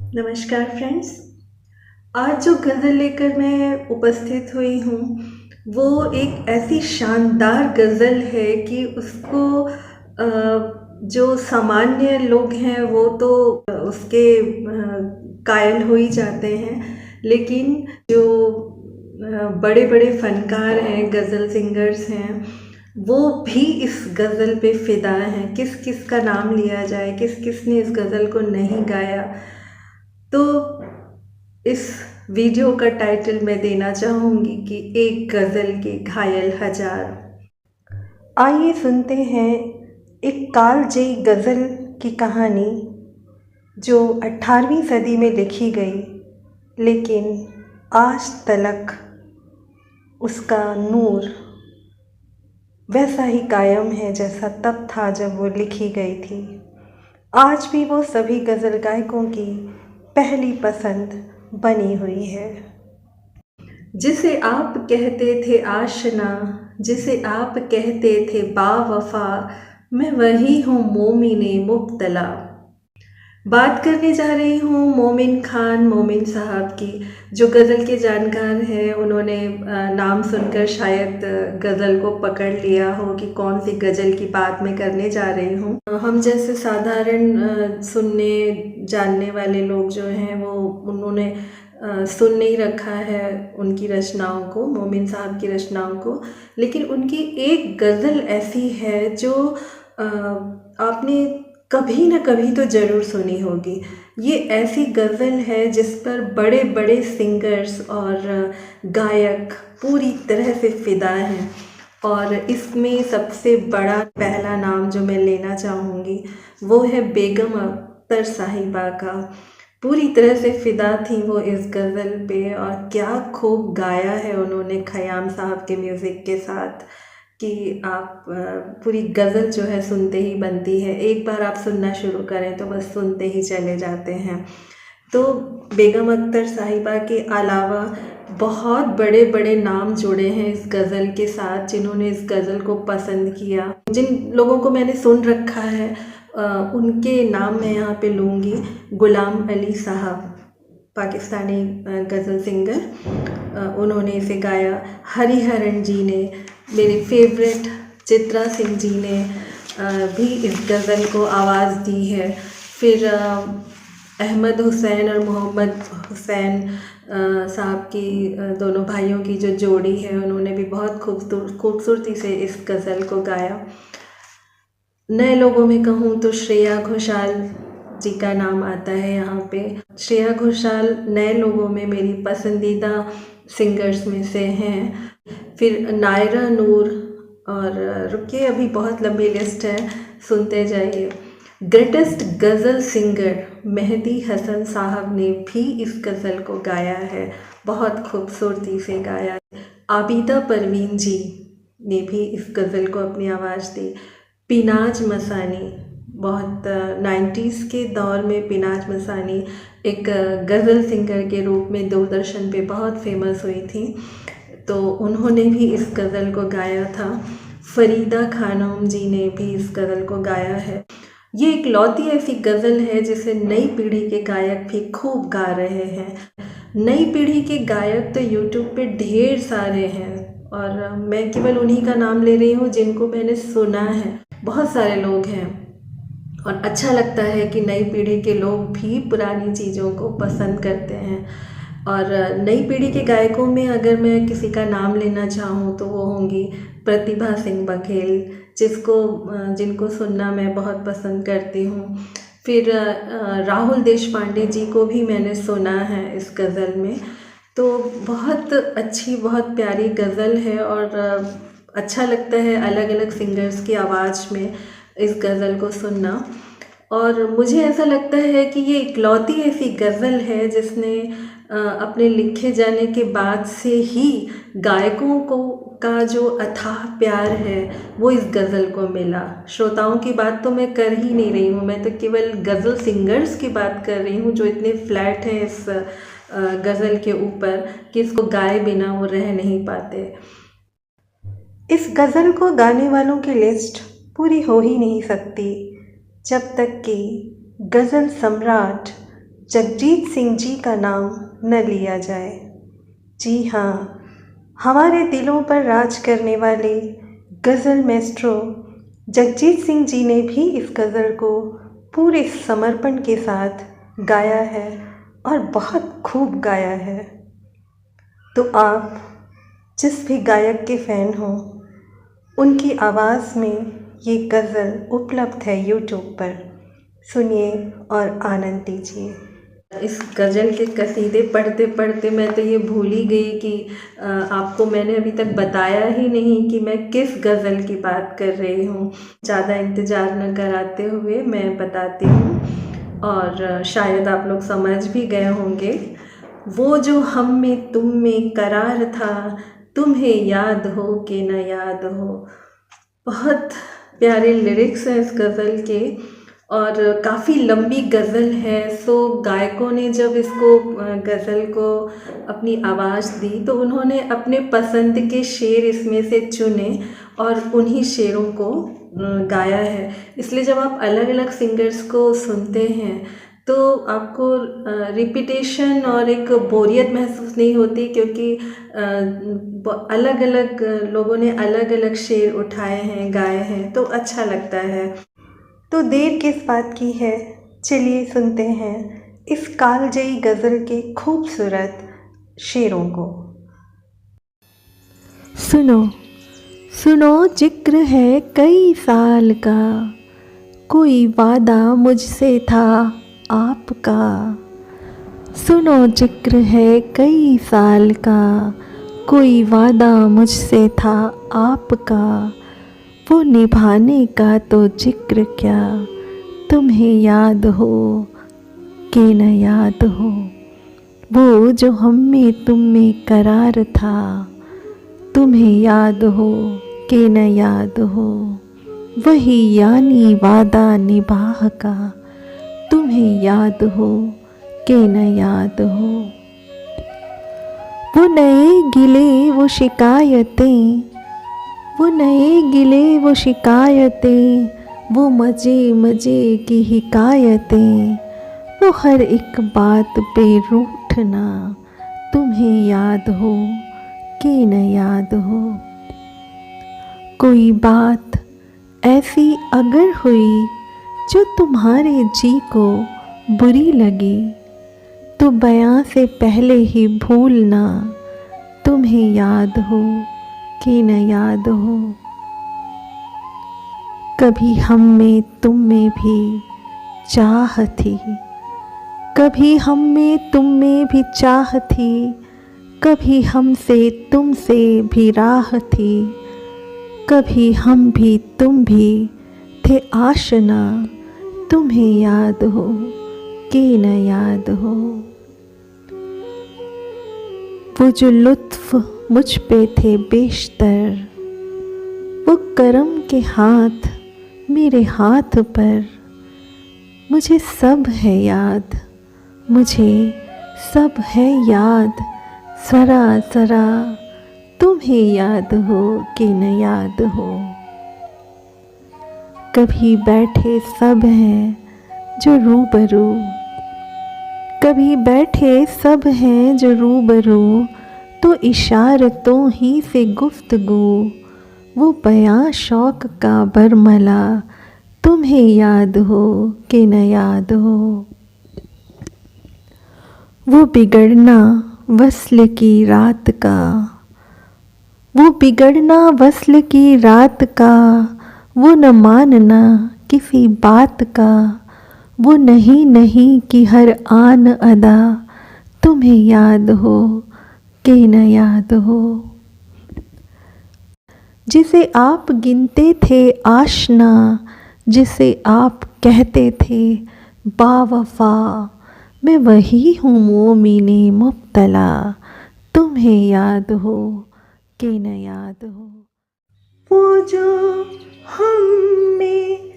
नमस्कार फ्रेंड्स। आज जो गज़ल लेकर मैं उपस्थित हुई हूँ वो एक ऐसी शानदार गज़ल है कि उसको जो सामान्य लोग हैं वो तो उसके कायल हो ही जाते हैं, लेकिन जो बड़े बड़े फ़नकार हैं, गज़ल सिंगर्स हैं, वो भी इस गज़ल पे फ़िदा हैं। किस किस का नाम लिया जाए, किस किस ने इस गज़ल को नहीं गाया। तो इस वीडियो का टाइटल मैं देना चाहूँगी कि एक गज़ल के घायल हजार। आइए सुनते हैं एक कालजयी गज़ल की कहानी जो 18वीं सदी में लिखी गई, लेकिन आज तलक उसका नूर वैसा ही कायम है जैसा तब था जब वो लिखी गई थी। आज भी वो सभी गज़ल गायकों की पहली पसंद बनी हुई है। जिसे आप कहते थे आशना, जिसे आप कहते थे बावफा, मैं वही हूँ मोमिने मुब्तला। बात करने जा रही हूँ मोमिन खान मोमिन साहब की, जो गज़ल के जानकार हैं। उन्होंने नाम सुनकर शायद गज़ल को पकड़ लिया हो कि कौन सी गज़ल की बात मैं करने जा रही हूँ। हम जैसे साधारण सुनने जानने वाले लोग जो हैं वो उन्होंने सुन नहीं रखा है उनकी रचनाओं को, मोमिन साहब की रचनाओं को, लेकिन उनकी एक गज़ल ऐसी है जो आपने कभी ना कभी तो ज़रूर सुनी होगी। ये ऐसी गज़ल है जिस पर बड़े बड़े सिंगर्स और गायक पूरी तरह से फ़िदा हैं, और इसमें सबसे बड़ा पहला नाम जो मैं लेना चाहूँगी वो है बेगम अख्तर साहिबा का। पूरी तरह से फ़िदा थी वो इस गज़ल पे, और क्या खूब गाया है उन्होंने ख़याम साहब के म्यूज़िक के साथ कि आप पूरी गज़ल जो है सुनते ही बनती है। एक बार आप सुनना शुरू करें तो बस सुनते ही चले जाते हैं। तो बेगम अख्तर साहिबा के अलावा बहुत बड़े बड़े नाम जुड़े हैं इस गज़ल के साथ, जिन्होंने इस गज़ल को पसंद किया। जिन लोगों को मैंने सुन रखा है उनके नाम मैं यहाँ पे लूँगी। गुलाम अली साहब, पाकिस्तानी गज़ल सिंगर, उन्होंने इसे गाया। हरिहरन जी ने, मेरे फेवरेट चित्रा सिंह जी ने भी इस गज़ल को आवाज़ दी है। फिर अहमद हुसैन और मोहम्मद हुसैन साहब की, दोनों भाइयों की जो जोड़ी है, उन्होंने भी बहुत खूबसूरती से इस गज़ल को गाया। नए लोगों में कहूँ तो श्रेया घोषाल जी का नाम आता है यहाँ पे। श्रेया घोषाल नए लोगों में मेरी पसंदीदा सिंगर्स में से हैं। फिर नायरा नूर, और रुकिए अभी बहुत लंबी लिस्ट है, सुनते जाइए। ग्रेटेस्ट गज़ल सिंगर मेहदी हसन साहब ने भी इस गज़ल को गाया है, बहुत खूबसूरती से गाया है। आबिदा परवीन जी ने भी इस गज़ल को अपनी आवाज़ दी। पिनाज मसानी, बहुत 90s के दौर में पिनाज मसानी एक गज़ल सिंगर के रूप में दूरदर्शन पे बहुत फेमस हुई थी, तो उन्होंने भी इस गज़ल को गाया था। फरीदा खानम जी ने भी इस गज़ल को गाया है। ये एक लौती ऐसी गज़ल है जिसे नई पीढ़ी के गायक भी खूब गा रहे हैं। नई पीढ़ी के गायक तो यूट्यूब पे ढेर सारे हैं, और मैं केवल उन्हीं का नाम ले रही हूँ जिनको मैंने सुना है। बहुत सारे लोग हैं, और अच्छा लगता है कि नई पीढ़ी के लोग भी पुरानी चीज़ों को पसंद करते हैं। और नई पीढ़ी के गायकों में अगर मैं किसी का नाम लेना चाहूँ तो वो होंगी प्रतिभा सिंह बघेल, जिनको सुनना मैं बहुत पसंद करती हूँ। फिर राहुल देशपांडे जी को भी मैंने सुना है इस गज़ल में। तो बहुत अच्छी, बहुत प्यारी गज़ल है, और अच्छा लगता है अलग अलग सिंगर्स की आवाज़ में इस गज़ल को सुनना। और मुझे ऐसा लगता है कि ये इकलौती ऐसी गज़ल है जिसने अपने लिखे जाने के बाद से ही गायकों को का जो अथाह प्यार है वो इस गज़ल को मिला। श्रोताओं की बात तो मैं कर ही नहीं रही हूँ, मैं तो केवल गज़ल सिंगर्स की बात कर रही हूँ जो इतने फ्लैट हैं इस गज़ल के ऊपर कि इसको गाए बिना वो रह नहीं पाते। इस गज़ल को गाने वालों की लिस्ट पूरी हो ही नहीं सकती जब तक कि गज़ल सम्राट जगजीत सिंह जी का नाम न लिया जाए। जी हाँ, हमारे दिलों पर राज करने वाले गज़ल मैस्ट्रो जगजीत सिंह जी ने भी इस गज़ल को पूरे समर्पण के साथ गाया है और बहुत खूब गाया है। तो आप जिस भी गायक के फ़ैन हों, उनकी आवाज़ में ये गज़ल उपलब्ध है यूट्यूब पर, सुनिए और आनंद लीजिए। इस गज़ल के कसीदे पढ़ते पढ़ते मैं तो ये भूल ही गई कि आपको मैंने अभी तक बताया ही नहीं कि मैं किस गज़ल की बात कर रही हूँ। ज़्यादा इंतज़ार न कराते हुए मैं बताती हूँ और शायद आप लोग समझ भी गए होंगे। वो जो हम में तुम में करार था, तुम्हें याद हो कि न याद हो। बहुत प्यारे लिरिक्स हैं इस गज़ल के और काफ़ी लंबी गज़ल है। सो गायकों ने जब इसको गज़ल को अपनी आवाज़ दी तो उन्होंने अपने पसंद के शेर इसमें से चुने और उन्हीं शेरों को गाया है। इसलिए जब आप अलग अलग सिंगर्स को सुनते हैं तो आपको रिपीटेशन और एक बोरियत महसूस नहीं होती, क्योंकि अलग अलग लोगों ने अलग अलग शेर उठाए हैं, गाए हैं, तो अच्छा लगता है। तो देर किस बात की है, चलिए सुनते हैं इस कालजयी गज़ल के खूबसूरत शेरों को। सुनो सुनो जिक्र है कई साल का, कोई वादा मुझसे था आपका। सुनो जिक्र है कई साल का, कोई वादा मुझसे था आपका। वो निभाने का तो जिक्र क्या, तुम्हें याद हो कि न याद हो। वो जो हम में तुम में करार था, तुम्हें याद हो कि न याद हो। वही यानी वादा निभाह का, तुम्हें याद हो कि न याद हो। वो नए गिले वो शिकायतें, वो नए गिले वो शिकायतें, वो मज़े मज़े की हिकायतें। वो हर एक बात पे रूठना, तुम्हें याद हो कि न याद हो। कोई बात ऐसी अगर हुई जो तुम्हारे जी को बुरी लगी, तो बयां से पहले ही भूलना, तुम्हें याद हो कि न याद हो। कभी हम में तुम में भी चाह थी, कभी हम में तुम में भी चाह थी। कभी हमसे तुमसे भी राह थी, कभी हम भी तुम भी थे आशना। तुम्हें याद हो कि न याद हो। वो जो लुत्फ़ मुझ पे थे बेशतर, वो करम के हाथ मेरे हाथ पर। मुझे सब है याद, मुझे सब है याद, ज़रा ज़रा तुम्हें याद हो कि न याद हो। कभी बैठे सब हैं जो रूबरू, कभी बैठे सब हैं जो रूबरू। तो इशारतों ही से गुफ्तगू, वो बयां शौक का बरमला। तुम्हें याद हो कि न याद हो। वो बिगड़ना वस्ल की रात का, वो बिगड़ना वस्ल की रात का। वो न मानना किसी बात का, वो नहीं नहीं की हर आन अदा। तुम्हें याद हो कि न याद हो। जिसे आप गिनते थे आशना, जिसे आप कहते थे बावफा। मैं वही हूँ मोमिने मुब्तला, तुम्हें याद हो कि न याद हो। वो जो हम में